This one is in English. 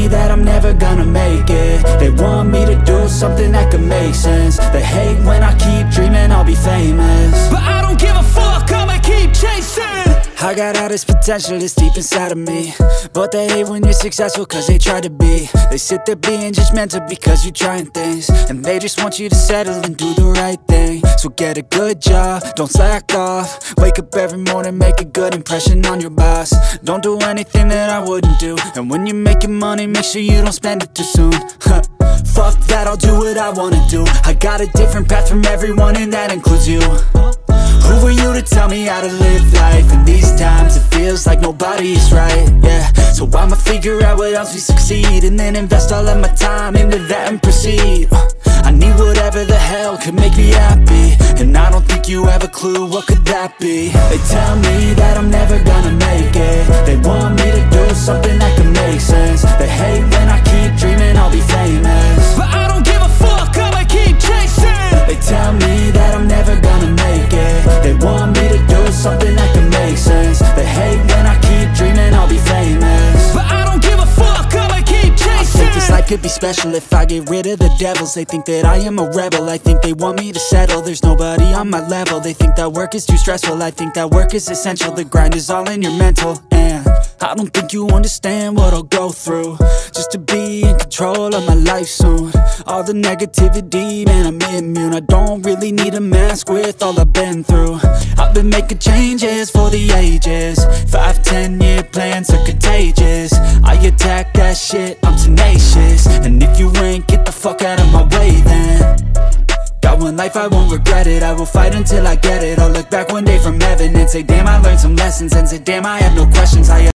me that I'm never gonna make it. They want me to do something that could make sense. They hate when I keep dreaming I'll be famous, but I don't give a fuck, I'ma keep chasing. I got all this potential, it's deep inside of me, but they hate when you're successful cause they try to be. They sit there being judgmental because you're trying things, and they just want you to settle and do the right thing. So get a good job, don't slack off. Wake up every morning, make a good impression on your boss. Don't do anything that I wouldn't do, and when you're making money, make sure you don't spend it too soon. Fuck that, I'll do what I wanna do. I got a different path from everyone, and that includes you. Who are you to tell me how to live life? In these times it feels like nobody is right, yeah. So I'ma figure out what else we succeed, and then invest all of my time into that and proceed. I need whatever the hell could make me happy, and I don't think you have a clue what could that be. They tell me that I'm never gonna make it. They want me to do something that could make sense. They hate when I keep dreaming I'll be famous, but I don't give a fuck, I'ma keep chasing. They tell me that I'm never gonna make it. They want me to do something that can make sense. They hate when I keep dreaming I'll be famous, but I don't give a fuck, I'ma keep chasing. I think this life could be special if I get rid of the devils. They think that I am a rebel, I think they want me to settle. There's nobody on my level, they think that work is too stressful. I think that work is essential, the grind is all in your mental. And I don't think you understand what I'll go through just to be in control of my life soon. All the negativity, man, I'm immune. I don't really need a mask with all I've been through. I've been making changes for the ages. 5-10 year plans are contagious. I attack that shit, I'm tenacious. And if you ain't, get the fuck out of my way then. Got one life, I won't regret it. I will fight until I get it. I'll look back one day from heaven and say damn, I learned some lessons, and say damn, I have no questions.